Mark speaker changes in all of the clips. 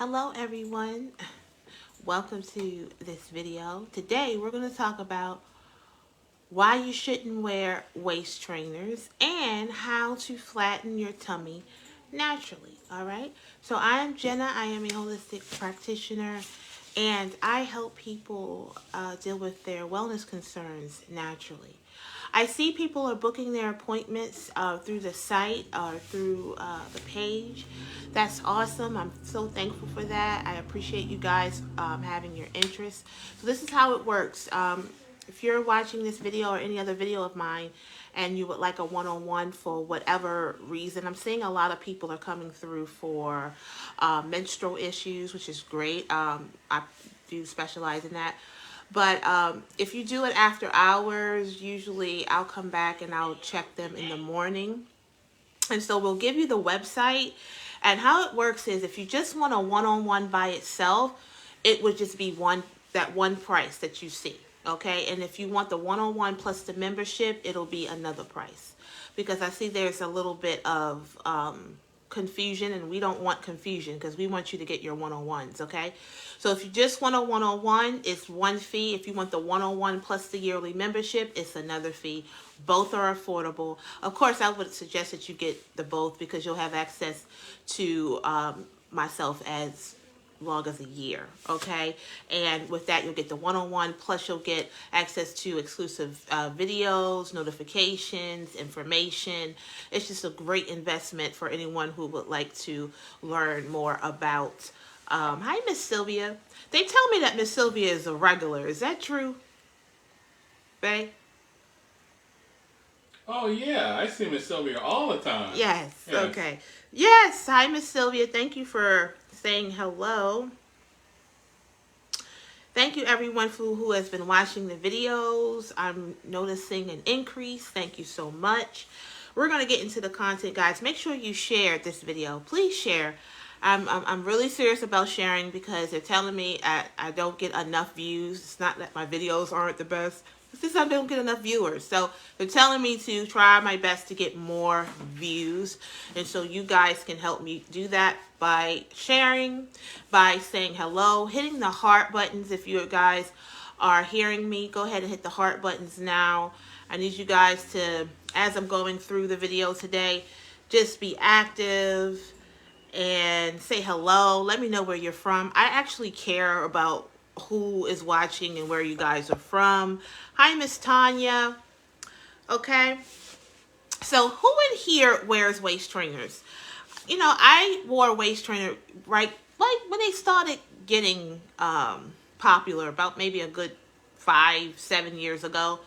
Speaker 1: Hello everyone, welcome to this video. Today we're going to talk about why you shouldn't wear waist trainers and how to flatten your tummy naturally. Alright, so I'm Jenna. I am a holistic practitioner and I help people deal with their wellness concerns naturally. I see people are booking their appointments through the site or through the page. That's awesome. I'm so thankful for that. I appreciate you guys having your interest. So this is how it works. If you're watching this video or any other video of mine and you would like a one-on-one for whatever reason, I'm seeing a lot of people are coming through for menstrual issues, which is great. I do specialize in that. But if you do it after hours, usually I'll come back and I'll check them in the morning. And so we'll give you the website. And how it works is if you just want a one-on-one by itself, it would just be that one price that you see. Okay, and if you want the one-on-one plus the membership, it'll be another price. Because I see there's a little bit of confusion, and we don't want confusion because we want you to get your one-on-ones, okay? So if you just want a one-on-one, it's one fee. If you want the one-on-one plus the yearly membership, it's another fee. Both are affordable. Of course, I would suggest that you get the both because you'll have access to myself as long as a year, okay? And with that, you'll get the one-on-one, plus you'll get access to exclusive videos, notifications, information. It's just a great investment for anyone who would like to learn more about. Hi, Miss Sylvia. They tell me that Miss Sylvia is a regular. Is that true, Faye?
Speaker 2: Oh, yeah. I see Miss Sylvia all the time.
Speaker 1: Yes. Okay. Yes. Hi, Miss Sylvia. Thank you for saying hello. Thank you everyone who has been watching the videos. I'm noticing an increase. Thank you so much. We're going to get into the content, guys. Make sure you share this video. Please share. I'm really serious about sharing because they're telling me I don't get enough views. It's not that my videos aren't the best. It's just I don't get enough viewers. So they're telling me to try my best to get more views. And so you guys can help me do that by sharing, by saying hello, hitting the heart buttons. If you guys are hearing me, go ahead and hit the heart buttons now. I need you guys to, as I'm going through the video today, just be active and say hello. Let me know where you're from. I actually care about who is watching and where you guys are from. Hi, Miss Tanya. Okay. So who in here wears waist trainers? You know, I wore a waist trainer right like when they started getting popular, about maybe a good 5-7 years ago.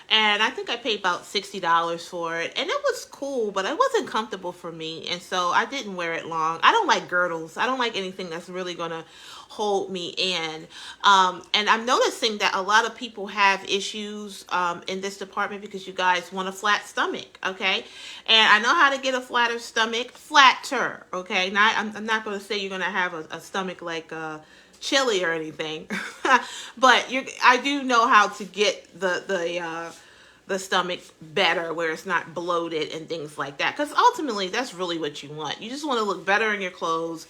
Speaker 1: And I think I paid about $60 for it. And it was cool, but it wasn't comfortable for me. And so I didn't wear it long. I don't like girdles. I don't like anything that's really going to hold me in. And I'm noticing that a lot of people have issues in this department because you guys want a flat stomach, okay? And I know how to get a flatter stomach, flatter, okay? I'm not going to say you're going to have a stomach like chili or anything, but I do know how to get the stomach better where it's not bloated and things like that, because ultimately that's really what you want. You just want to look better in your clothes.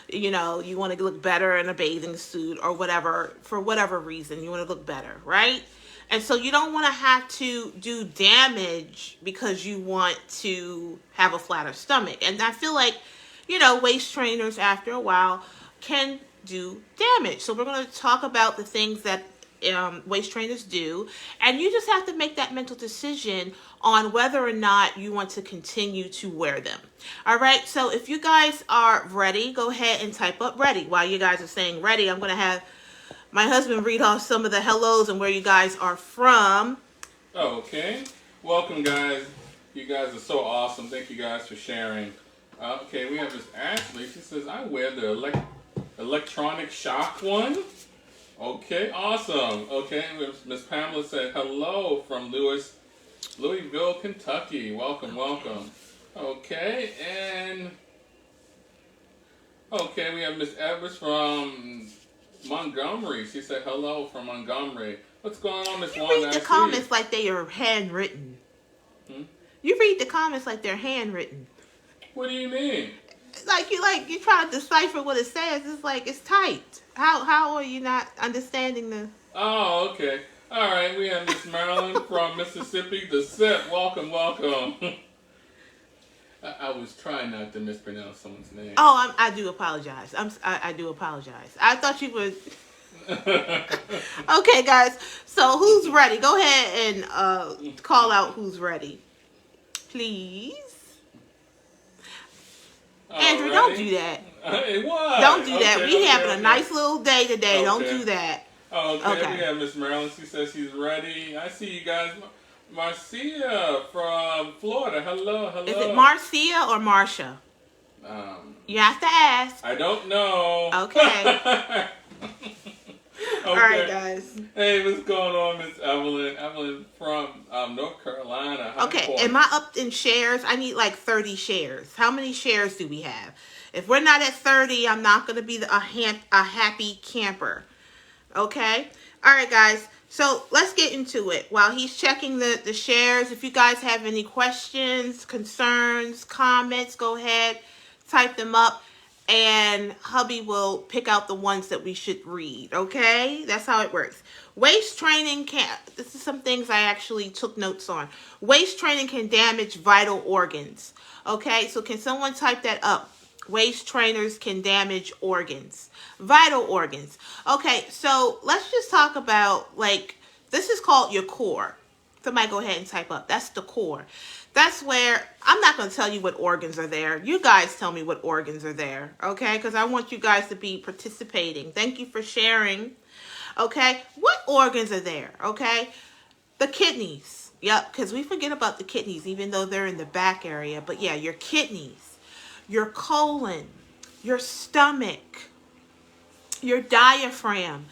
Speaker 1: You know, you want to look better in a bathing suit or whatever, for whatever reason you want to look better, right? And so you don't want to have to do damage because you want to have a flatter stomach. And I feel like, you know, waist trainers after a while can do damage. So we're going to talk about the things that waist trainers do, and you just have to make that mental decision on whether or not you want to continue to wear them. All right, so if you guys are ready, go ahead and type up ready. While you guys are saying ready, I'm going to have my husband read off some of the hellos and where you guys are from.
Speaker 2: Okay, welcome guys. You guys are so awesome. Thank you guys for sharing. Okay, we have this Ashley. She says, I wear the electronic shock one. Okay, awesome. Okay, Miss Pamela said hello from Louisville, Kentucky. Welcome, welcome. Okay, and okay, we have Miss Evers from Montgomery. She said hello from Montgomery. What's going on, Miss Wanda?
Speaker 1: You read the comments like they are handwritten. You read the comments like they're handwritten.
Speaker 2: What do you mean?
Speaker 1: you try to decipher what it says. It's like it's tight. How are you not understanding the?
Speaker 2: Oh, okay. All right, we have Miss Marilyn from Mississippi. The SIP. Welcome, welcome. I was trying not to mispronounce someone's name.
Speaker 1: Oh, I do apologize. I do apologize. I thought you would. Okay, guys. So who's ready? Go ahead and call out who's ready, please. Andrew, don't do that.
Speaker 2: What?
Speaker 1: Don't do that. We having
Speaker 2: okay.
Speaker 1: a nice little day today.
Speaker 2: Okay.
Speaker 1: Don't do that.
Speaker 2: Okay, we have Miss Marilyn. She says she's ready. I see you guys. Marcia from Florida. Hello, hello.
Speaker 1: Is it Marcia or Marsha? You have to ask.
Speaker 2: I don't know.
Speaker 1: Okay.
Speaker 2: Okay.
Speaker 1: All right, guys.
Speaker 2: Hey, what's going on, Miss Evelyn? Evelyn from North Carolina.
Speaker 1: Okay, am I up in shares? I need like 30 shares. How many shares do we have? If we're not at 30, I'm not going to be a happy camper. Okay? All right, guys. So let's get into it. While he's checking the shares, if you guys have any questions, concerns, comments, go ahead, type them up, and hubby will pick out the ones that we should read. Okay? That's how it works. Waist training this is some things I actually took notes on. Waist training can damage vital organs. Okay? So can someone type that up? Waist trainers can damage organs. Vital organs. Okay, so let's just talk about, like, this is called your core. Somebody go ahead and type up. That's the core. That's where, I'm not going to tell you what organs are there. You guys tell me what organs are there, okay? Because I want you guys to be participating. Thank you for sharing, okay? What organs are there, okay? The kidneys. Yep, because we forget about the kidneys, even though they're in the back area. But yeah, your kidneys, your colon, your stomach, your diaphragm,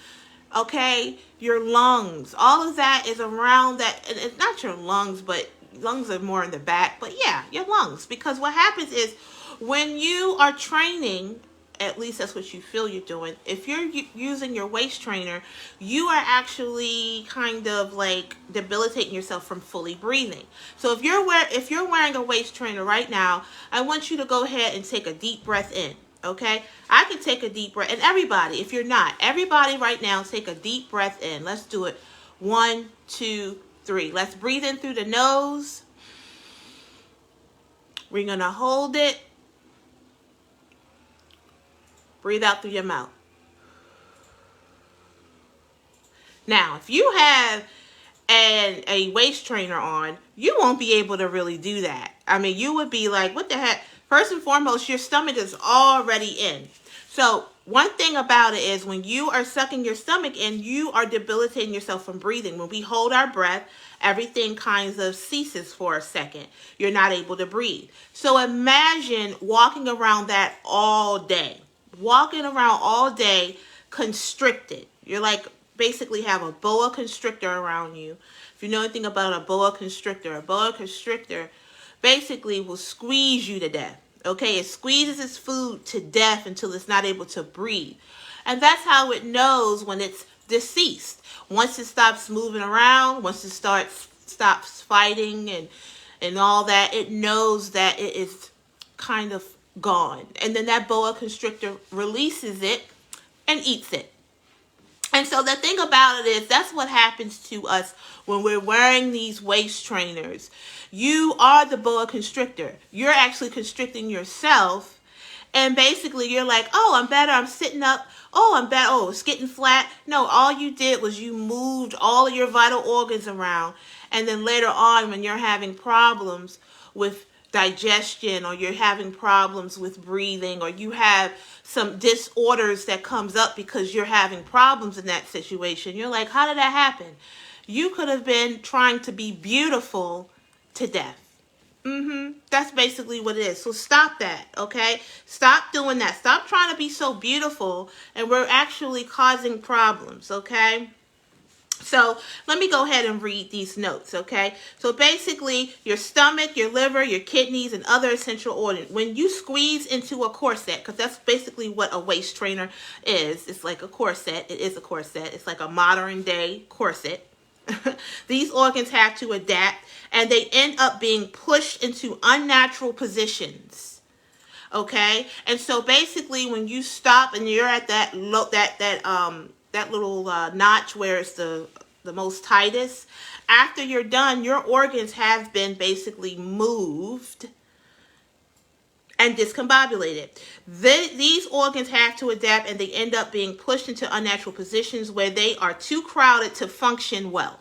Speaker 1: okay, your lungs, all of that is around that. And it's not your lungs, but lungs are more in the back, but yeah, your lungs. Because what happens is when you are training, at least that's what you feel you're doing, if you're using your waist trainer, you are actually kind of like debilitating yourself from fully breathing. So if you're wearing a waist trainer right now, I want you to go ahead and take a deep breath in. Okay, I can take a deep breath, and everybody, if you're not, everybody right now, take a deep breath in. Let's do it. 1, 2, 3. Let's breathe in through the nose. We're going to hold it. Breathe out through your mouth. Now, if you have a waist trainer on, you won't be able to really do that. I mean, you would be like, what the heck? First and foremost, your stomach is already in. So one thing about it is when you are sucking your stomach in, you are debilitating yourself from breathing. When we hold our breath, everything kind of ceases for a second. You're not able to breathe. So imagine walking around that all day. Walking around all day constricted. You're like basically have a boa constrictor around you. If you know anything about a boa constrictor basically will squeeze you to death. Okay, it squeezes its food to death until it's not able to breathe. And that's how it knows when it's deceased. Once it stops moving around, once it stops fighting and all that, it knows that it is kind of gone. And then that boa constrictor releases it and eats it. And so the thing about it is that's what happens to us when we're wearing these waist trainers. You are the boa constrictor. You're actually constricting yourself. And basically you're like, oh, I'm better. I'm sitting up. Oh, I'm better. Oh, it's getting flat. No, all you did was you moved all of your vital organs around. And then later on when you're having problems with digestion or you're having problems with breathing or you have some disorders that comes up because you're having problems in that situation, you're like, how did that happen? You could have been trying to be beautiful to death. That's basically what it is. So stop that, okay? Stop doing that. Stop trying to be so beautiful and we're actually causing problems, okay? So let me go ahead and read these notes, okay? So basically, your stomach, your liver, your kidneys, and other essential organs. When you squeeze into a corset, because that's basically what a waist trainer is. It's like a corset. It is a corset. It's like a modern day corset. These organs have to adapt, and they end up being pushed into unnatural positions. Okay, and so basically, when you stop and you're at that that little notch where it's the most tightest, after you're done, your organs have been basically moved and discombobulated. These organs have to adapt, and they end up being pushed into unnatural positions where they are too crowded to function well.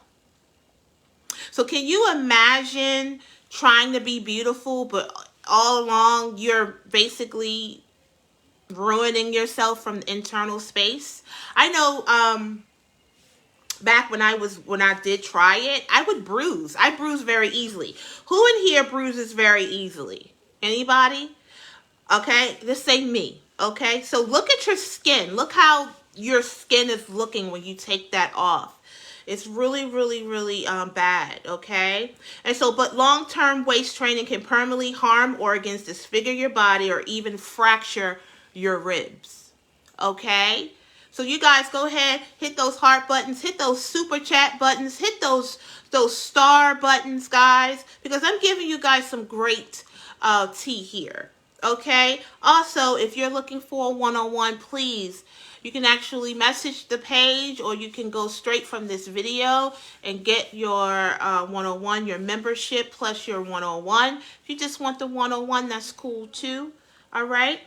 Speaker 1: So can you imagine trying to be beautiful, but all along you're basically ruining yourself from the internal space? I know back when I did try it, I would bruise. I bruise very easily. Who in here bruises very easily? Anybody? Okay, just say me. Okay, so look at your skin. Look how your skin is looking when you take that off. It's really, really, really bad. Okay, and so, but long-term waist training can permanently harm organs, disfigure your body, or even fracture your ribs. Okay, so you guys go ahead, hit those heart buttons, hit those super chat buttons, hit those star buttons, guys, because I'm giving you guys some great tea here. Okay, also, if you're looking for a one-on-one, please, you can actually message the page, or you can go straight from this video and get your one-on-one, your membership plus your one-on-one. If you just want the one-on-one, that's cool too. All right,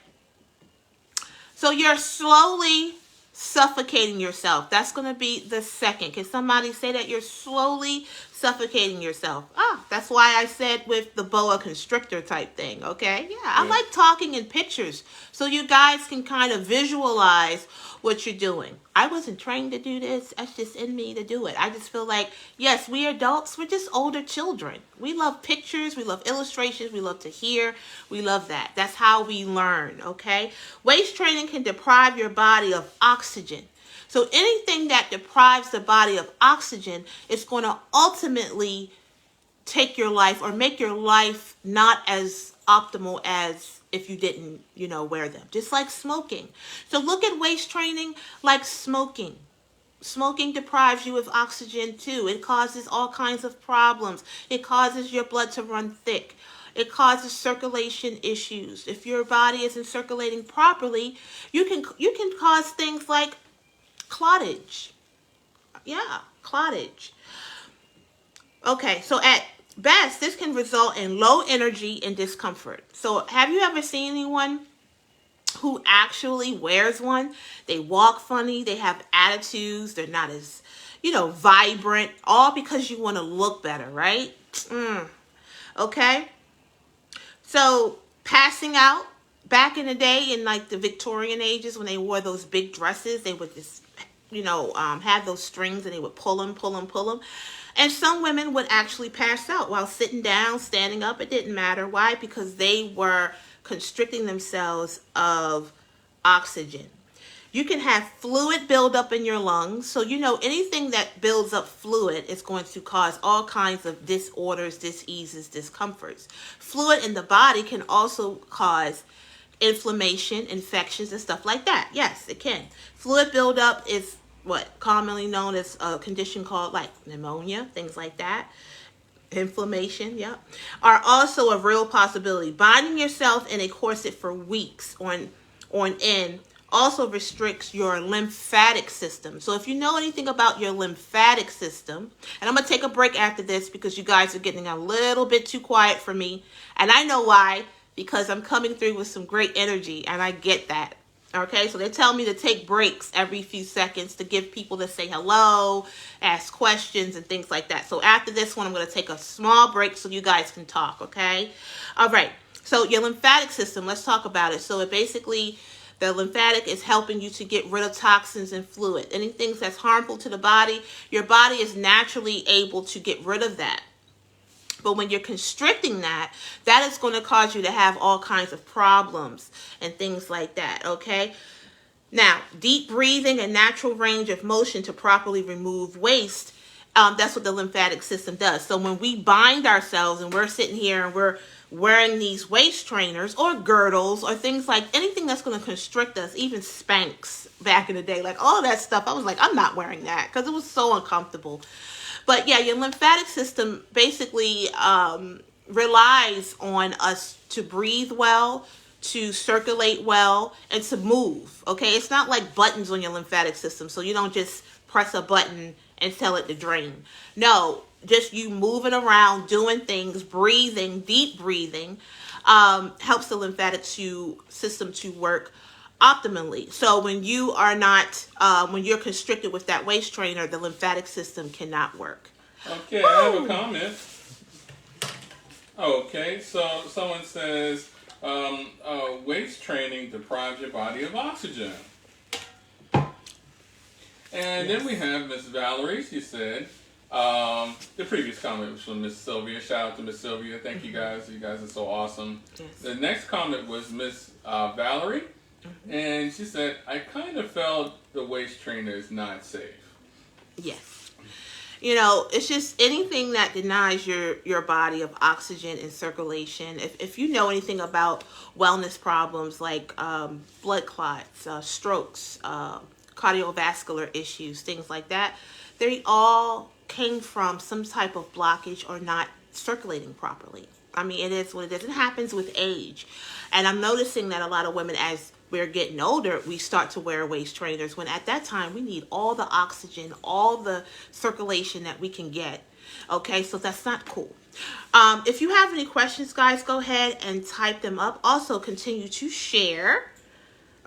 Speaker 1: so you're slowly suffocating yourself. That's going to be the second. Can somebody say that you're slowly suffocating yourself? That's why I said with the boa constrictor type thing. Okay, yeah, I like talking in pictures so you guys can kind of visualize what you're doing. I wasn't trained to do this. That's just in me to do it. I just feel like, yes, we adults, we're just older children. We love pictures, we love illustrations, we love to hear, we love that. That's how we learn. Okay, waist training can deprive your body of oxygen. So anything that deprives the body of oxygen is going to ultimately take your life, or make your life not as optimal as if you didn't, wear them. Just like smoking. So look at waist training like smoking. Smoking deprives you of oxygen too. It causes all kinds of problems. It causes your blood to run thick. It causes circulation issues. If your body isn't circulating properly, you can cause things like clottage. Yeah, clottage. Okay, so at best, this can result in low energy and discomfort. So have you ever seen anyone who actually wears one? They walk funny, they have attitudes, they're not as, vibrant, all because you want to look better, right? Okay. So passing out, back in the day, in like the Victorian ages, when they wore those big dresses, they would just, have those strings, and they would pull them. And some women would actually pass out while sitting down, standing up. It didn't matter. Why? Because they were constricting themselves of oxygen. You can have fluid buildup in your lungs. So, anything that builds up fluid is going to cause all kinds of disorders, diseases, discomforts. Fluid in the body can also cause inflammation, infections, and stuff like that. Yes, it can. Fluid buildup is what commonly known as a condition called like pneumonia, things like that. Inflammation, are also a real possibility. Binding yourself in a corset for weeks on end also restricts your lymphatic system. So if you know anything about your lymphatic system, and I'm going to take a break after this because you guys are getting a little bit too quiet for me, and I know why, because I'm coming through with some great energy, and I get that. Okay, so they tell me to take breaks every few seconds to give people to say hello, ask questions, and things like that. So after this one, I'm going to take a small break so you guys can talk, okay? All right, so your lymphatic system, let's talk about it. So the lymphatic is helping you to get rid of toxins and fluid. Anything that's harmful to the body, your body is naturally able to get rid of that. But when you're constricting that is going to cause you to have all kinds of problems and things like that, okay? Now, deep breathing and natural range of motion to properly remove waste, that's what the lymphatic system does. So when we bind ourselves and we're sitting here and we're wearing these waist trainers or girdles or things like anything that's going to constrict us, even Spanx back in the day, like all of that stuff, I was like, I'm not wearing that because it was so uncomfortable. But yeah, your lymphatic system basically relies on us to breathe well, to circulate well, and to move. Okay, it's not like buttons on your lymphatic system, so you don't just press a button and tell it to drain. No, just you moving around, doing things, breathing, deep breathing, helps the lymphatic system to work optimally. So when you are not, when you're constricted with that waist trainer, the lymphatic system cannot work.
Speaker 2: Okay, I have a comment. Okay, so someone says, waist training deprives your body of oxygen. And then we have Miss Valerie. She said, the previous comment was from Miss Sylvia. Shout out to Miss Sylvia. Thank you guys. You guys are so awesome. Yes. The next comment was Miss Valerie. And she said, I kind of felt the waist trainer is not safe.
Speaker 1: Yes. You know, it's just anything that denies your body of oxygen and circulation. If you know anything about wellness problems like blood clots, strokes, cardiovascular issues, things like that, they all came from some type of blockage or not circulating properly. I mean, it is what it is. It happens with age. And I'm noticing that a lot of women, as we're getting older, we start to wear waist trainers, when at that time we need all the oxygen, all the circulation that we can get. Okay, so that's not cool. If you have any questions, guys, go ahead and type them up. Also, continue to share.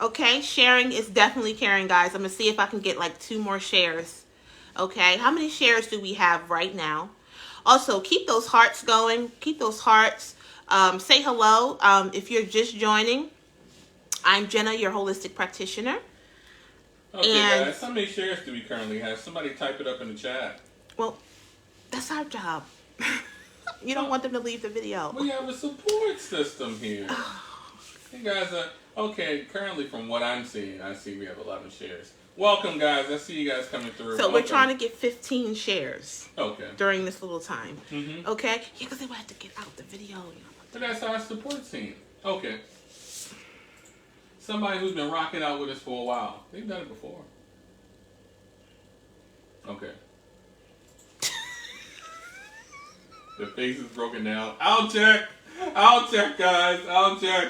Speaker 1: Okay, sharing is definitely caring, guys. I'm going to see if I can get like 2 more shares. Okay, how many shares do we have right now? Also, keep those hearts going. Keep those hearts. Say hello. If you're just joining, I'm Jenna, your holistic practitioner.
Speaker 2: Okay, guys, how many shares do we currently have? Somebody type it up in the chat.
Speaker 1: Well, that's our job. You don't want them to leave the video.
Speaker 2: We have a support system here. You guys are, okay, currently from what I'm seeing, I see we have 11 shares. Welcome, guys. I see you guys coming through.
Speaker 1: So we're trying to get 15 shares.
Speaker 2: Okay.
Speaker 1: During this little time.
Speaker 2: Mm-hmm.
Speaker 1: Okay? Yeah, because they will have to get out the video. You know.
Speaker 2: But that's our support team. Okay. Somebody who's been rocking out with us for a while. They've done it before. Okay. The face is broken down. I'll check. I'll check, guys. I'll check.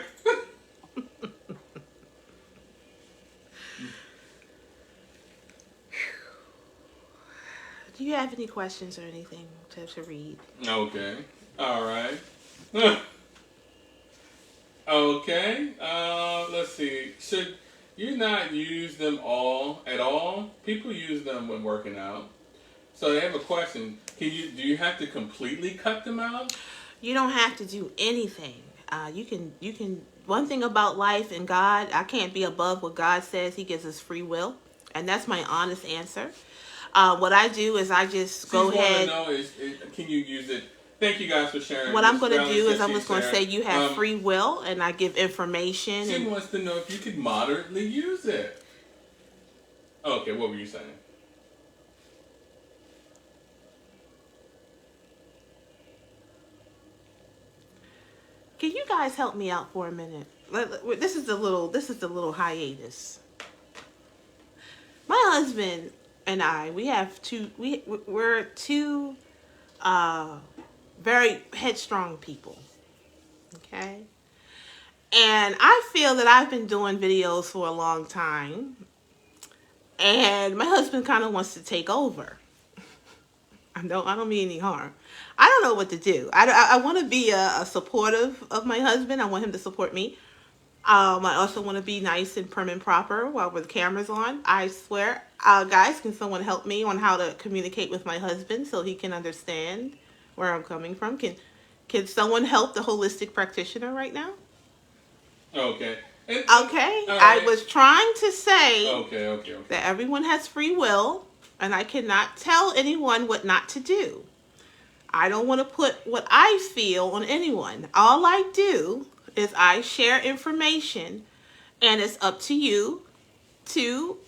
Speaker 1: Do you have any questions or anything to read?
Speaker 2: Okay. All right. Okay. Let's see. Should you not use them all at all? People use them when working out. So they have a question. Do you have to completely cut them out?
Speaker 1: You don't have to do anything. You can. One thing about life and God, I can't be above what God says. He gives us free will, and that's my honest answer. What I do is I just go ahead.
Speaker 2: What I want to know is, can you use it? Thank you guys for sharing.
Speaker 1: What I'm going to do is I'm just going to say you have free will, and I give information.
Speaker 2: She wants to know if you could moderately use it. Okay, what were you saying?
Speaker 1: Can you guys help me out for a minute? This is the little hiatus. My husband and I, we're two very headstrong people. Okay? And I feel that I've been doing videos for a long time, and my husband kind of wants to take over. I don't mean any harm. I don't know what to do. I want to be a supportive of my husband. I want him to support me. I also want to be nice and prim and proper while the camera's on. I swear, guys, can someone help me on how to communicate with my husband so he can understand where I'm coming from? Can someone help the holistic practitioner right now?
Speaker 2: Okay.
Speaker 1: Okay.
Speaker 2: Right.
Speaker 1: I was trying to say
Speaker 2: okay.
Speaker 1: that everyone has free will, and I cannot tell anyone what not to do. I don't want to put what I feel on anyone. All I do is I share information, and it's up to you to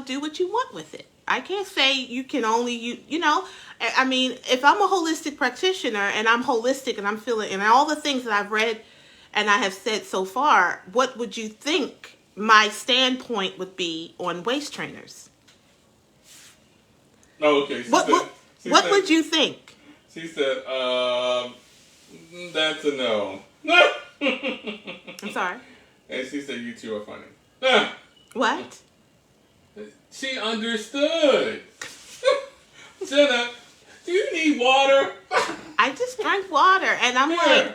Speaker 1: do what you want with it. I can't say you can only, you know, I mean, if I'm a holistic practitioner and I'm holistic and I'm feeling, and all the things that I've read and I have said so far, what would you think my standpoint would be on waist trainers?
Speaker 2: Oh, okay.
Speaker 1: What would you think?
Speaker 2: She said, that's a no.
Speaker 1: I'm sorry?
Speaker 2: And she said, you two are funny. Ah,
Speaker 1: What?
Speaker 2: she understood. Jenna, do you need water?
Speaker 1: I just drank water, and I'm like,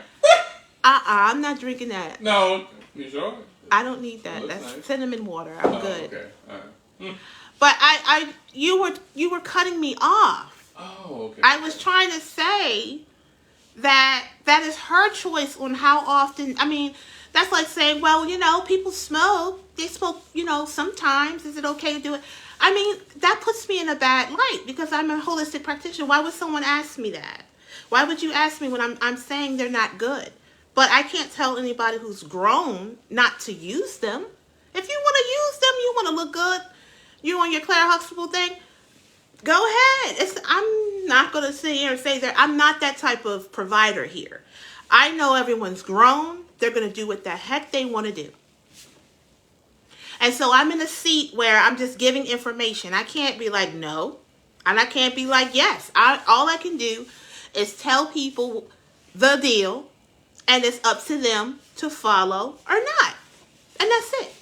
Speaker 1: I'm not drinking that.
Speaker 2: No, you sure?
Speaker 1: I don't need that.
Speaker 2: Oh,
Speaker 1: That's
Speaker 2: nice.
Speaker 1: cinnamon water. I'm good.
Speaker 2: Okay. All right.
Speaker 1: But you were cutting me off.
Speaker 2: Oh, okay.
Speaker 1: I was trying to say that is her choice on how often. I mean, that's like saying, well, people smoke. They smoke, sometimes. Is it okay to do it? I mean, that puts me in a bad light because I'm a holistic practitioner. Why would someone ask me that? Why would you ask me when I'm saying they're not good? But I can't tell anybody who's grown not to use them. If you want to use them, you want to look good, you on your Claire Huxtable thing, go ahead. I'm not going to sit here and say that I'm not that type of provider here. I know everyone's grown. They're going to do what the heck they want to do. And so I'm in a seat where I'm just giving information. I can't be like, no. And I can't be like, yes. All I can do is tell people the deal. And it's up to them to follow or not. And that's it.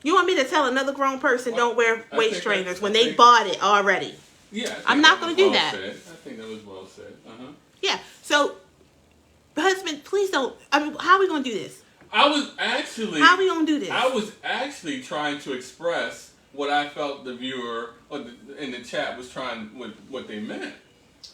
Speaker 1: You want me to tell another grown person don't wear waist trainers when they bought it already?
Speaker 2: Yeah.
Speaker 1: I'm not going to do that.
Speaker 2: I think that was well said.
Speaker 1: Yeah. So, husband, please don't. I mean, how are we going to do this?
Speaker 2: How are
Speaker 1: we going to do this?
Speaker 2: I was actually trying to express what I felt the viewer in the chat was trying with what they meant.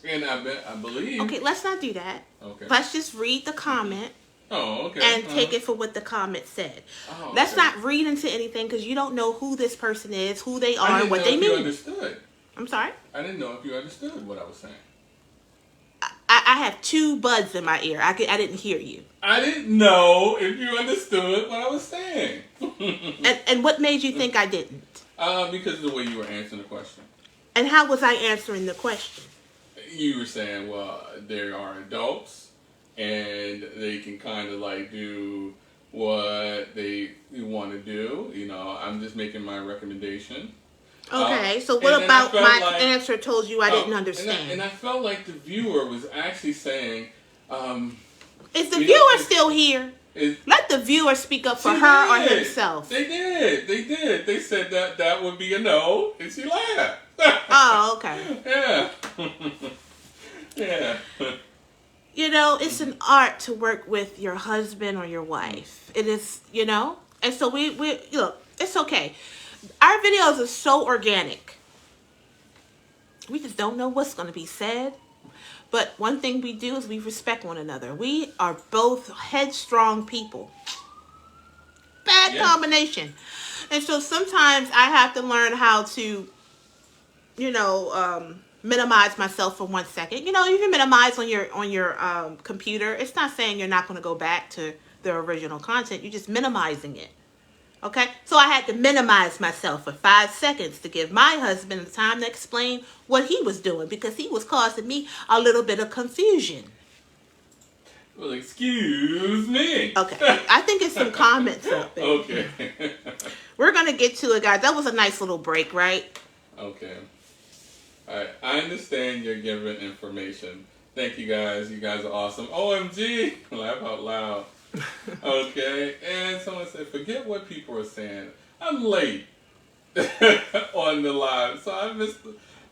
Speaker 2: And I believe.
Speaker 1: Okay, let's not do that.
Speaker 2: Okay.
Speaker 1: Let's just read the comment.
Speaker 2: Oh, okay.
Speaker 1: And take it for what the comment said.
Speaker 2: Oh,
Speaker 1: let's
Speaker 2: okay.
Speaker 1: not read into anything because you don't know who this person is, who they are,
Speaker 2: and
Speaker 1: what they mean.
Speaker 2: You understood.
Speaker 1: I'm sorry?
Speaker 2: I didn't know if you understood what I was saying.
Speaker 1: I have two buds in my ear. I didn't hear you.
Speaker 2: I didn't know if you understood what I was saying.
Speaker 1: and what made you think I didn't?
Speaker 2: Because of the way you were answering the question.
Speaker 1: And how was I answering the question? You
Speaker 2: were saying, well, there are adults, and they can kind of like do what they want to do. I'm just making my recommendation.
Speaker 1: Okay, so what about my answer told you I didn't understand?
Speaker 2: And I felt like the viewer was actually saying...
Speaker 1: is the viewer still here? Let the viewer speak up for her or himself.
Speaker 2: They did. They said that would be a no, and she laughed.
Speaker 1: Oh, okay.
Speaker 2: Yeah. Yeah.
Speaker 1: It's an art to work with your husband or your wife. It is, and so we look, it's okay. Our videos are so organic. We just don't know what's going to be said. But one thing we do is we respect one another. We are both headstrong people. Bad combination. And so sometimes I have to learn how to, minimize myself for 1 second. You can minimize on your computer. It's not saying you're not going to go back to the original content. You're just minimizing it. Okay? So I had to minimize myself for 5 seconds to give my husband the time to explain what he was doing because he was causing me a little bit of confusion.
Speaker 2: Well, excuse me.
Speaker 1: Okay. I think it's some comments up there.
Speaker 2: Okay.
Speaker 1: We're going to get to it, guys. That was a nice little break, right?
Speaker 2: Okay. All right. I understand you're giving information. Thank you, guys. You guys are awesome. OMG. Laugh out loud. Okay. And someone said, forget what people are saying. I'm late on the live, so I missed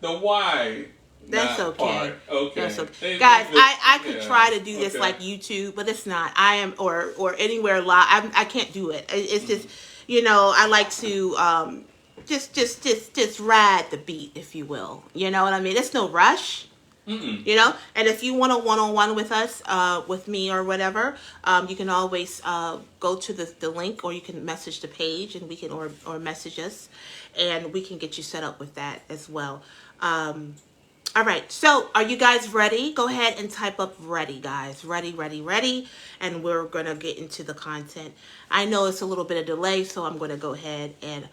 Speaker 2: the why.
Speaker 1: That's okay.
Speaker 2: Part. Okay.
Speaker 1: That's okay. Guys, I could try to do this like YouTube, but it's not. I am or anywhere live. I can't do it. It's just, I like to just ride the beat, if you will. You know what I mean? It's no rush.
Speaker 2: Mm-mm.
Speaker 1: And if you want a one-on-one with us, with me or whatever, you can always go to the link, or you can message the page, and we can or message us, and we can get you set up with that as well. All right, so are you guys ready? Go ahead and type up ready, guys. Ready, ready, ready. And we're going to get into the content. I know it's a little bit of delay, so I'm going to go ahead and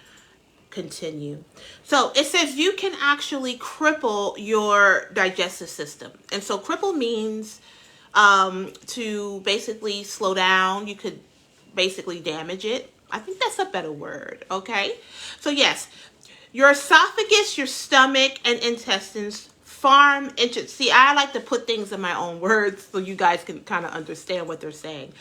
Speaker 1: continue. So it says you can actually cripple your digestive system. And so cripple means to basically slow down. You could basically damage it. I think that's a better word, okay? So yes, your esophagus, your stomach, and intestines See, I like to put things in my own words so you guys can kind of understand what they're saying.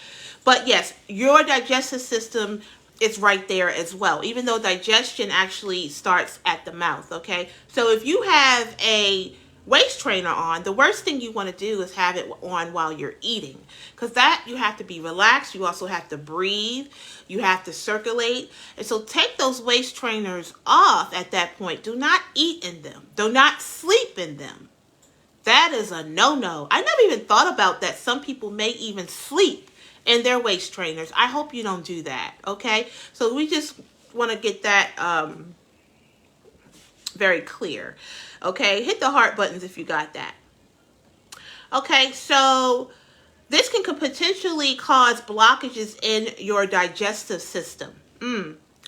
Speaker 1: But yes, your digestive system is right there as well, even though digestion actually starts at the mouth, okay? So if you have a waist trainer on, the worst thing you want to do is have it on while you're eating, because that you have to be relaxed. You also have to breathe. You have to circulate. And so take those waist trainers off at that point. Do not eat in them. Do not sleep in them. That is a no-no. I never even thought about that. Some people may even sleep in their waist trainers. I hope you don't do that, okay? So we just want to get that very clear. Okay, hit the heart buttons if you got that. Okay, so this can potentially cause blockages in your digestive system.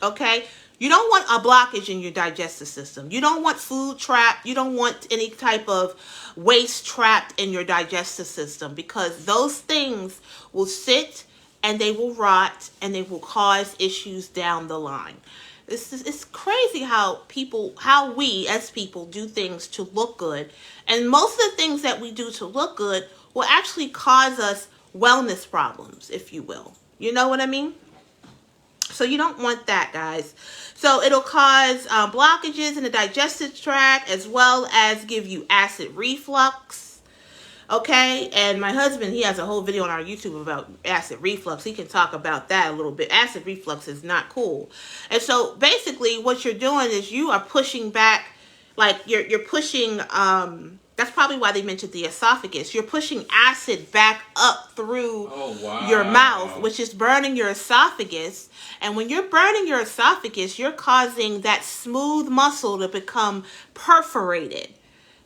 Speaker 1: Okay, you don't want a blockage in your digestive system. You don't want food trapped. You don't want any type of waste trapped in your digestive system, because those things will sit and they will rot and they will cause issues down the line. It's crazy how we as people do things to look good, and most of the things that we do to look good will actually cause us wellness problems, if you will. You know what I mean? So you don't want that, guys. So it'll cause blockages in the digestive tract, as well as give you acid reflux. Okay, and my husband, he has a whole video on our YouTube about acid reflux. He can talk about that a little bit. Acid reflux is not cool. And so basically what you're doing is you are pushing back, like you're pushing, that's probably why they mentioned the esophagus. You're pushing acid back up through your mouth, which is burning your esophagus. And when you're burning your esophagus, you're causing that smooth muscle to become perforated.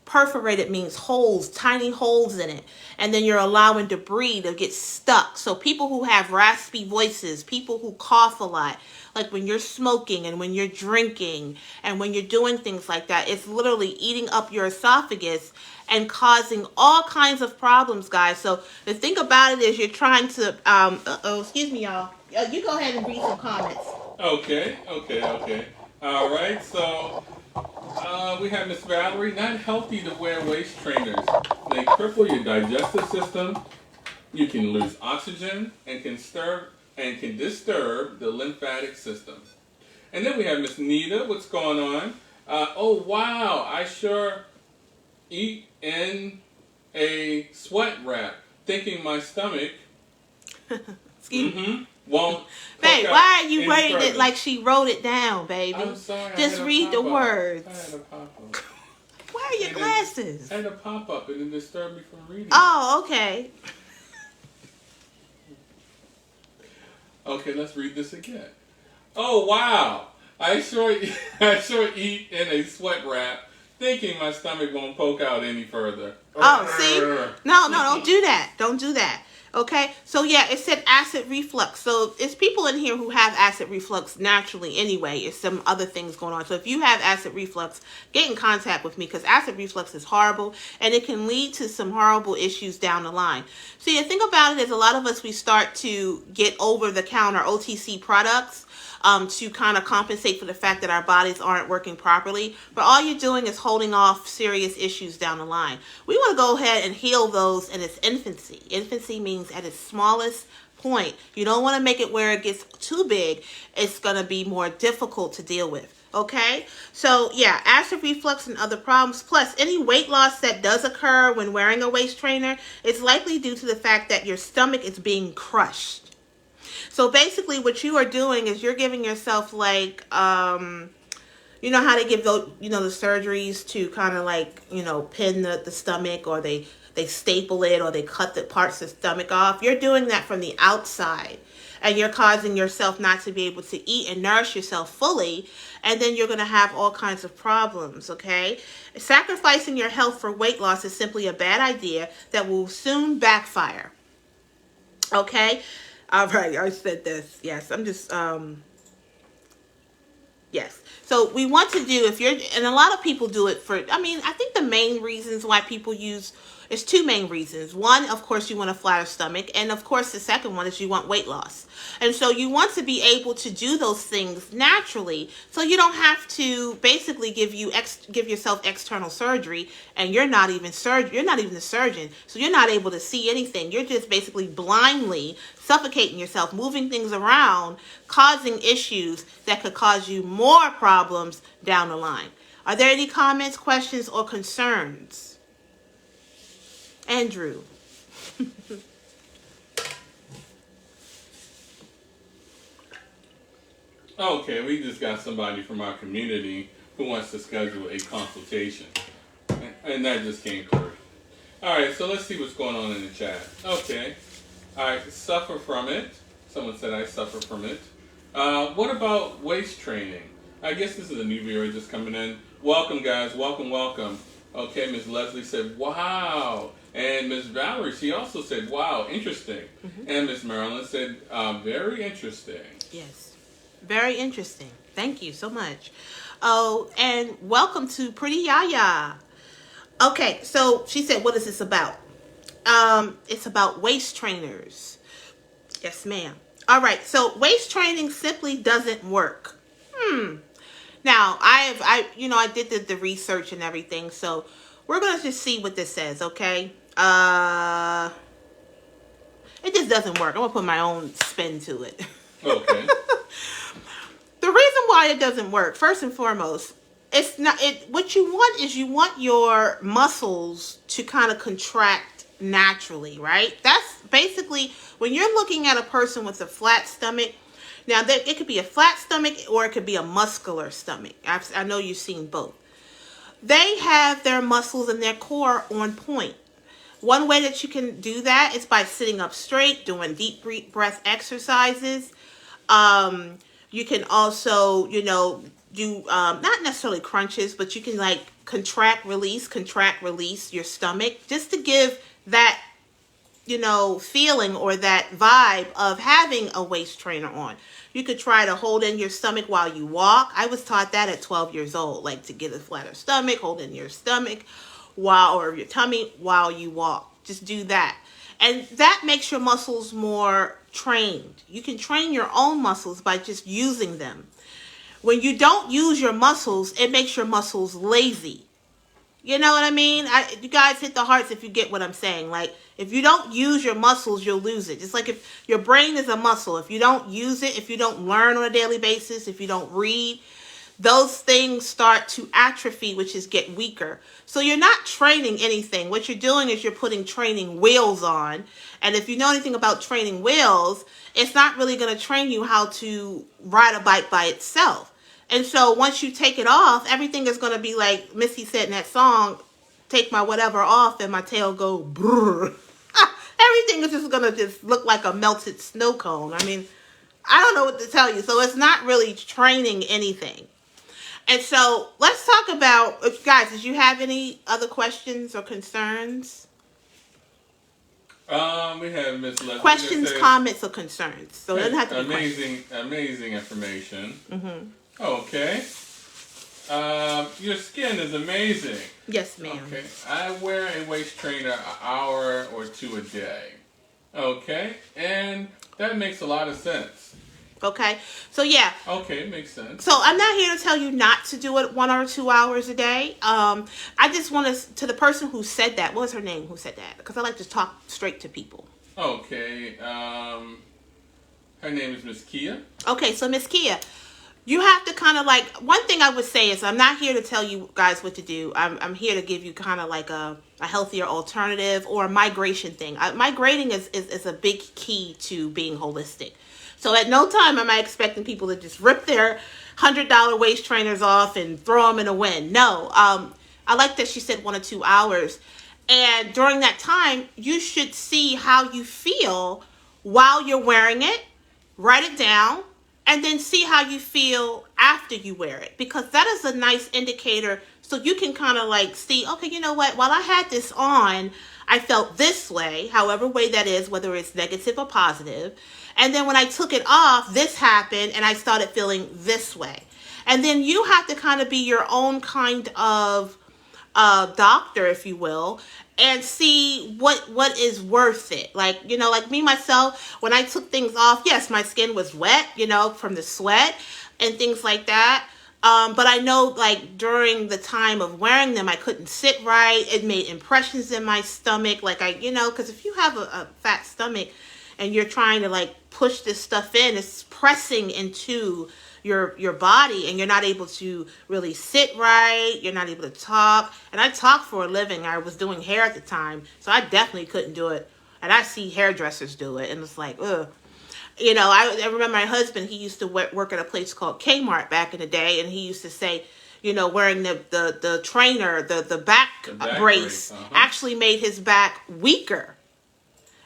Speaker 1: Perforated means holes, tiny holes in it. And then you're allowing debris to get stuck. So people who have raspy voices, people who cough a lot, like when you're smoking and when you're drinking and when you're doing things like that, it's literally eating up your esophagus and causing all kinds of problems, guys. So the thing about it is you're trying to, excuse me, y'all. You go ahead and read some comments.
Speaker 2: Okay. All right, so we have Miss Valerie. Not healthy to wear waist trainers. They cripple your digestive system. You can lose oxygen and can disturb the lymphatic system. And then we have Miss Nita. What's going on? Oh wow, I sure eat in a sweat wrap, thinking my stomach won't.
Speaker 1: Babe, why are you writing it like she wrote it down, baby?
Speaker 2: I'm sorry.
Speaker 1: Just read the words.
Speaker 2: I had a pop-up.
Speaker 1: Where are your glasses?
Speaker 2: I had a pop-up and it disturbed me from reading.
Speaker 1: Oh, okay.
Speaker 2: Okay, let's read this again. Oh wow, I sure eat in a sweat wrap, thinking my stomach won't poke out any further.
Speaker 1: Oh, see? No, don't do that. Don't do that. Okay, so yeah, it said acid reflux. So it's people in here who have acid reflux naturally anyway. It's some other things going on. So if you have acid reflux, get in contact with me, because acid reflux is horrible and it can lead to some horrible issues down the line. See, the thing about it is a lot of us, we start to get over-the-counter OTC products to kind of compensate for the fact that our bodies aren't working properly. But all you're doing is holding off serious issues down the line. We want to go ahead and heal those in its infancy. Infancy means at its smallest point. You don't want to make it where it gets too big. It's going to be more difficult to deal with. Okay, so yeah, acid reflux and other problems, plus any weight loss that does occur when wearing a waist trainer, it's likely due to the fact that your stomach is being crushed. So basically what you are doing is you're giving yourself like, you know how they give those, the surgeries to kind of like, pin the stomach, or they staple it, or they cut the parts of the stomach off. You're doing that from the outside, and you're causing yourself not to be able to eat and nourish yourself fully, and then you're going to have all kinds of problems, okay? Sacrificing your health for weight loss is simply a bad idea that will soon backfire, okay? All right, I said this. Yes, I'm just, yes. So we want to do, and a lot of people do it for, I think the main reasons why people use It's two main reasons. One, of course, you want a flatter stomach. And of course, the second one is you want weight loss. And so you want to be able to do those things naturally, so you don't have to basically give yourself external surgery, and you're not even the surgeon, so you're not able to see anything. You're just basically blindly suffocating yourself, moving things around, causing issues that could cause you more problems down the line. Are there any comments, questions, or concerns? Andrew.
Speaker 2: Okay, we just got somebody from our community who wants to schedule a consultation. And that just came through. Alright, so let's see what's going on in the chat. Okay. Alright, suffer from it. Someone said I suffer from it. What about waist training? I guess this is a new viewer just coming in. Welcome, guys. Welcome, welcome. Okay, Miss Leslie said, wow. And Miss Valerie, she also said, wow, interesting. And Miss Marilyn said, very interesting.
Speaker 1: Yes, very interesting. Thank you so much. Oh, and welcome to Pretty Yaya. Okay, so she said, what is this about? It's about waist trainers. Yes, ma'am. All right, so waist training simply doesn't work. Now, I did the research and everything, so we're going to just see what this says, okay? It just doesn't work. I'm going to put my own spin to it.
Speaker 2: Okay.
Speaker 1: The reason why it doesn't work, first and foremost, what you want is you want your muscles to kind of contract naturally, right? That's basically, when you're looking at a person with a flat stomach, now it could be a flat stomach or it could be a muscular stomach. I know you've seen both. They have their muscles and their core on point. One way that you can do that is by sitting up straight, doing deep breath exercises. You can also, do not necessarily crunches, but you can like contract, release your stomach, just to give that, feeling or that vibe of having a waist trainer on. You could try to hold in your stomach while you walk. I was taught that at 12 years old, like to get a flatter stomach, hold in your stomach or your tummy while you walk. Just do that. And that makes your muscles more trained. You can train your own muscles by just using them. When you don't use your muscles, it makes your muscles lazy. You know what I mean? You guys hit the hearts if you get what I'm saying. Like, if you don't use your muscles, you'll lose it. Just like if your brain is a muscle. If you don't use it, if you don't learn on a daily basis, if you don't read, those things start to atrophy, which is get weaker. So you're not training anything. What you're doing is you're putting training wheels on. And if you know anything about training wheels, it's not really going to train you how to ride a bike by itself. And so once you take it off, everything is going to be like Missy said in that song, take my whatever off and my tail go brrr. Everything is just going to just look like a melted snow cone. I mean, I don't know what to tell you. So it's not really training anything. And so let's talk about, guys, did you have any other questions or concerns?
Speaker 2: We have Miss Leslie.
Speaker 1: Questions, comments, or concerns. So it doesn't have to be
Speaker 2: amazing information.
Speaker 1: Mm-hmm.
Speaker 2: Okay. Your skin is amazing.
Speaker 1: Yes, ma'am.
Speaker 2: Okay. I wear a waist trainer an hour or two a day. Okay. And that makes a lot of sense.
Speaker 1: Okay. So, yeah.
Speaker 2: Okay, it makes sense.
Speaker 1: So, I'm not here to tell you not to do it 1 or 2 hours a day. I just want to the person who said that, what was her name who said that? Because I like to talk straight to people.
Speaker 2: Okay. Her name is Miss Kia.
Speaker 1: Okay, so Miss Kia, you have to kind of like, one thing I would say is I'm not here to tell you guys what to do. I'm here to give you kind of like a healthier alternative or a migration thing. Migrating is a big key to being holistic. So at no time am I expecting people to just rip their $100 waist trainers off and throw them in a wind. No, I like that she said 1 or 2 hours. And during that time, you should see how you feel while you're wearing it. Write it down. And then see how you feel after you wear it. Because that is a nice indicator. So you can kind of like see, okay, you know what? While I had this on, I felt this way. However way that is, whether it's negative or positive. And then when I took it off, this happened. And I started feeling this way. And then you have to kind of be your own kind of doctor, if you will. and see what is worth it. Like, like me myself, when I took things off, yes, my skin was wet, from the sweat and things like that. But I know, like, during the time of wearing them, I couldn't sit right. It made impressions in my stomach. Like, because if you have a fat stomach and you're trying to, like, push this stuff in, it's pressing into your body, and you're not able to really sit right. You're not able to talk. And I talk for a living. I was doing hair at the time, so I definitely couldn't do it. And I see hairdressers do it, and it's like, ugh. I remember my husband, he used to work at a place called Kmart back in the day, and he used to say, wearing the trainer, the back brace actually made his back weaker.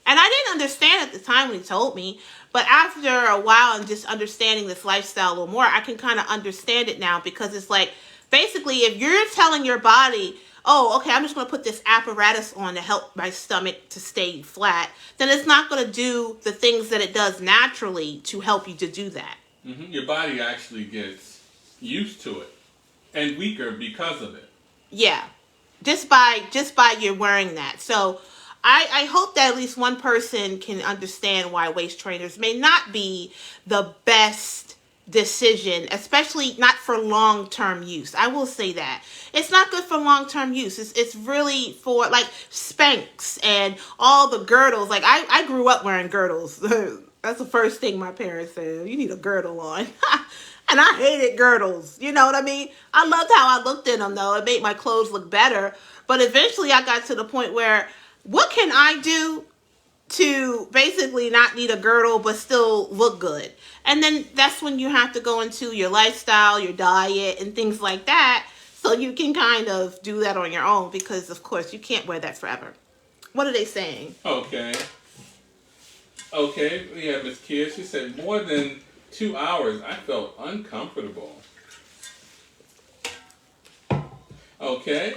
Speaker 1: And I didn't understand at the time when he told me, but after a while and just understanding this lifestyle a little more, I can kind of understand it now, because it's like, basically, if you're telling your body, oh, okay, I'm just going to put this apparatus on to help my stomach to stay flat, then it's not going to do the things that it does naturally to help you to do that.
Speaker 2: Mm-hmm. Your body actually gets used to it and weaker because of it.
Speaker 1: Yeah, just by you wearing that. So I hope that at least one person can understand why waist trainers may not be the best decision, especially not for long-term use. I will say that it's not good for long-term use. It's really for, like, Spanx and all the girdles. Like, I grew up wearing girdles. That's the first thing my parents said. You need a girdle on. And I hated girdles. You know what I mean? I loved how I looked in them, though. It made my clothes look better. But eventually I got to the point where, what can I do to basically not need a girdle but still look good? And then that's when you have to go into your lifestyle, your diet, and things like that, so you can kind of do that on your own, because, of course, you can't wear that forever. What are they saying?
Speaker 2: Okay, we have Miss Kia. She said, more than 2 hours, I felt uncomfortable. Okay,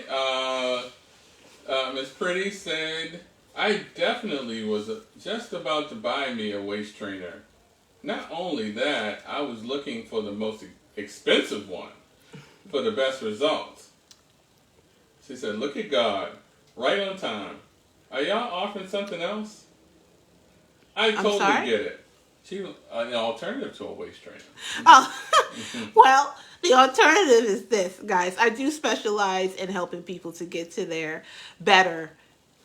Speaker 2: Miss Pretty said, I definitely was just about to buy me a waist trainer. Not only that, I was looking for the most expensive one for the best results. She said, look at God, right on time. Are y'all offering something else? I totally get it. She's an alternative to a waist trainer.
Speaker 1: Oh, well, the alternative is this, guys. I do specialize in helping people to get to their better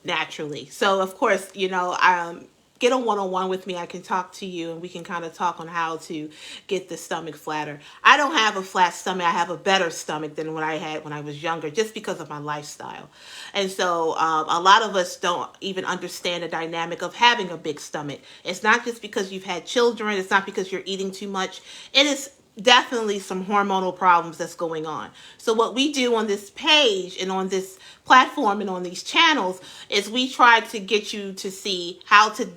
Speaker 1: naturally. So, of course, get a one-on-one with me. I can talk to you, and we can kind of talk on how to get the stomach flatter. I don't have a flat stomach. I have a better stomach than what I had when I was younger, just because of my lifestyle. And so a lot of us don't even understand the dynamic of having a big stomach. It's not just because you've had children. It's not because you're eating too much. It is definitely some hormonal problems that's going on. So what we do on this page and on this platform and on these channels is we try to get you to see how to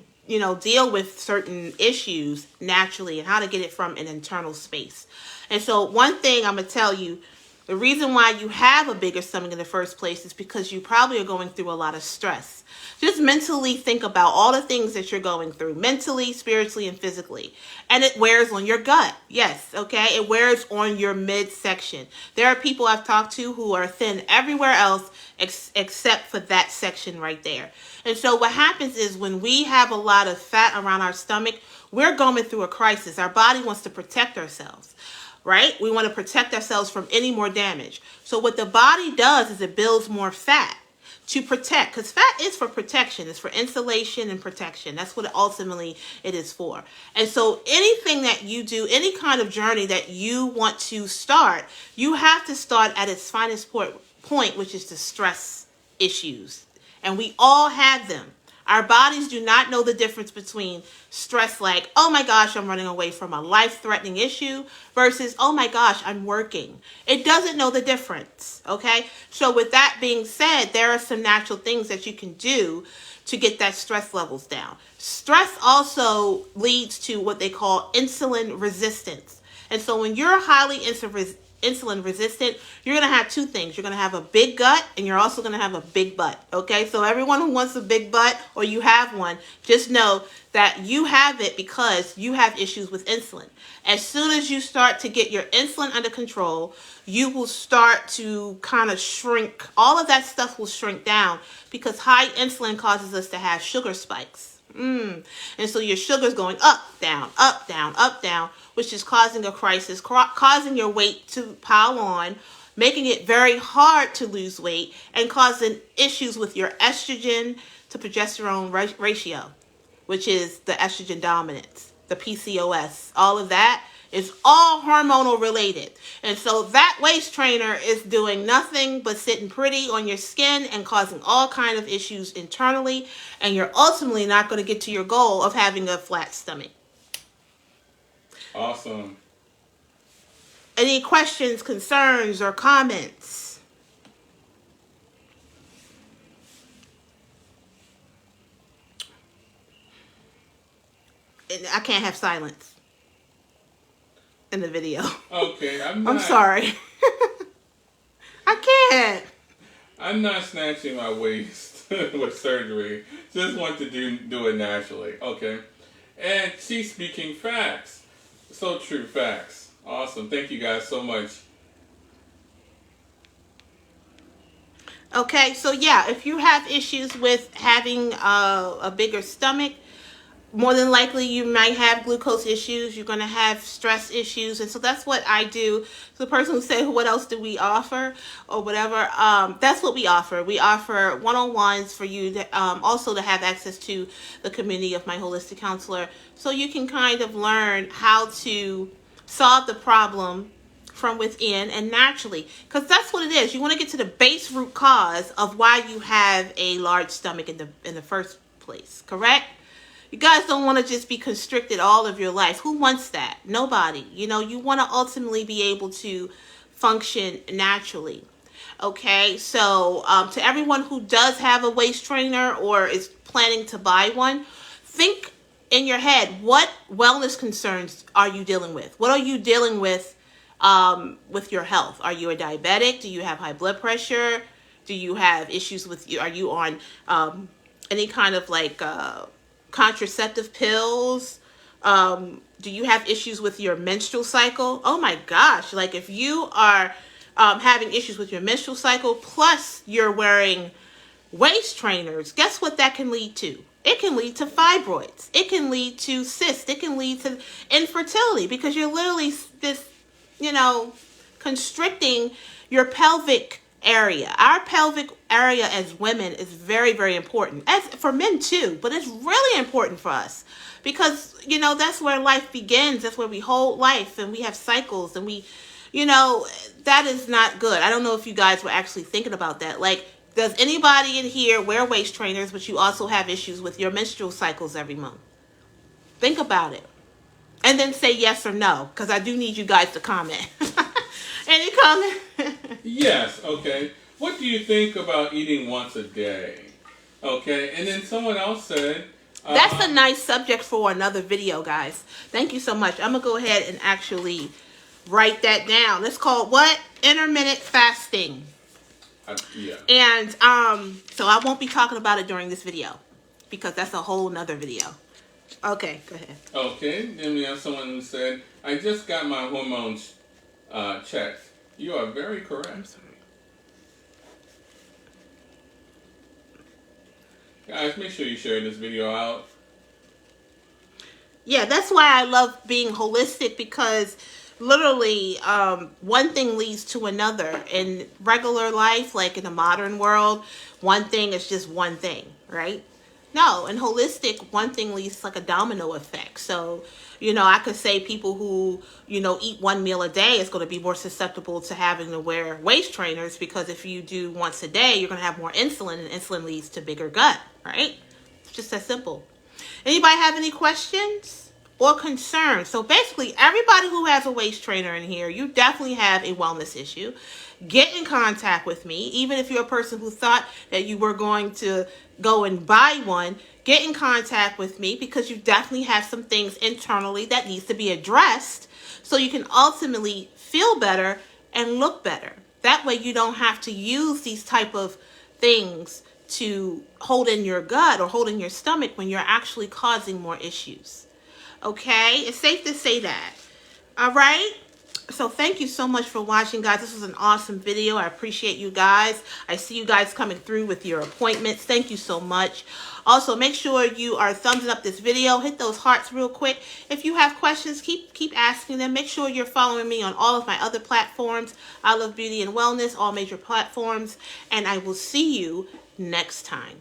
Speaker 1: deal with certain issues naturally, and how to get it from an internal space. And so one thing I'm going to tell you, the reason why you have a bigger stomach in the first place is because you probably are going through a lot of stress. Just mentally think about all the things that you're going through, mentally, spiritually, and physically. And it wears on your gut. Yes, okay? It wears on your midsection. There are people I've talked to who are thin everywhere else except for that section right there. And so what happens is, when we have a lot of fat around our stomach, we're going through a crisis. Our body wants to protect ourselves, right? We want to protect ourselves from any more damage. So what the body does is it builds more fat to protect, because fat is for protection. It's for insulation and protection. That's what ultimately it is for. And so anything that you do, any kind of journey that you want to start, you have to start at its finest point, which is the stress issues. And we all have them. Our bodies do not know the difference between stress, like, oh my gosh, I'm running away from a life-threatening issue, versus, oh my gosh, I'm working. It doesn't know the difference, okay? So with that being said, there are some natural things that you can do to get that stress levels down. Stress also leads to what they call insulin resistance. And so when you're highly insulin resistant, you're going to have two things. You're going to have a big gut, and you're also going to have a big butt. Okay, so everyone who wants a big butt, or you have one, just know that you have it because you have issues with insulin. As soon as you start to get your insulin under control, you will start to kind of shrink. All of that stuff will shrink down because high insulin causes us to have sugar spikes. And so your sugar's going up, down, up, down, up, down, which is causing a crisis, causing your weight to pile on, making it very hard to lose weight, and causing issues with your estrogen to progesterone ratio, which is the estrogen dominance, the PCOS. All of that is all hormonal related. And so that waist trainer is doing nothing but sitting pretty on your skin and causing all kind of issues internally. And you're ultimately not going to get to your goal of having a flat stomach.
Speaker 2: Awesome.
Speaker 1: Any questions, concerns, or comments? I can't have silence in the video.
Speaker 2: Okay,
Speaker 1: I'm sorry. I can't.
Speaker 2: I'm not snatching my waist with surgery. Just want to do it naturally. Okay. And she's speaking facts. So true, facts. Awesome. Thank you guys so much.
Speaker 1: Okay, so yeah, if you have issues with having a bigger stomach, more than likely you might have glucose issues. You're going to have stress issues. And so that's what I do. So the person who said, what else do we offer or whatever, that's what we offer. We offer one-on-ones for you to, also to have access to the community of my holistic counselor. So you can kind of learn how to solve the problem from within and naturally, because that's what it is. You want to get to the base root cause of why you have a large stomach in the first place, correct? You guys don't want to just be constricted all of your life. Who wants that? Nobody. You know, you want to ultimately be able to function naturally. Okay, so to everyone who does have a waist trainer or is planning to buy one, think in your head, what wellness concerns are you dealing with? What are you dealing with your health? Are you a diabetic? Do you have high blood pressure? Do you have issues with you? Are you on any kind of like contraceptive pills? Do you have issues with your menstrual cycle? Oh my gosh, like if you are having issues with your menstrual cycle plus you're wearing waist trainers, guess what that can lead to? It can lead to fibroids. It can lead to cysts. It can lead to infertility because you're literally this, constricting your pelvic area. Our pelvic area as women is very, very important. As for men too, but it's really important for us because, that's where life begins. That's where we hold life and we have cycles and we, that is not good. I don't know if you guys were actually thinking about that. Like, does anybody in here wear waist trainers, but you also have issues with your menstrual cycles every month? Think about it. And then say yes or no, because I do need you guys to comment. Any comment?
Speaker 2: Yes, okay. What do you think about eating once a day? Okay, and then someone else said...
Speaker 1: That's a nice subject for another video, guys. Thank you so much. I'm going to go ahead and actually write that down. It's called what? Intermittent fasting.
Speaker 2: Yeah.
Speaker 1: And so I won't be talking about it during this video because that's a whole nother video. Okay, go ahead.
Speaker 2: Okay, then we have someone who said, I just got my hormones checked. You are very correct.
Speaker 1: I'm sorry.
Speaker 2: Guys, make sure you share this video out.
Speaker 1: Yeah, that's why I love being holistic because literally one thing leads to another. In regular life, like in the modern world, one thing is just one thing, right? No, in holistic, one thing leads to like a domino effect. So, I could say people who, eat one meal a day is going to be more susceptible to having to wear waist trainers because if you do once a day, you're going to have more insulin and insulin leads to bigger gut, right? It's just that simple. Anybody have any questions or concerns? So basically, everybody who has a waist trainer in here, you definitely have a wellness issue. Get in contact with me. Even if you're a person who thought that you were going to go and buy one, get in contact with me because you definitely have some things internally that needs to be addressed so you can ultimately feel better and look better. That way you don't have to use these type of things to hold in your gut or hold in your stomach when you're actually causing more issues. Okay? It's safe to say that. All right? So thank you so much for watching, guys. This was an awesome video. I appreciate you guys. I see you guys coming through with your appointments. Thank you so much. Also, make sure you are thumbsing up this video. Hit those hearts real quick. If you have questions, keep asking them. Make sure you're following me on all of my other platforms. I Love Beauty and Wellness, all major platforms. And I will see you next time.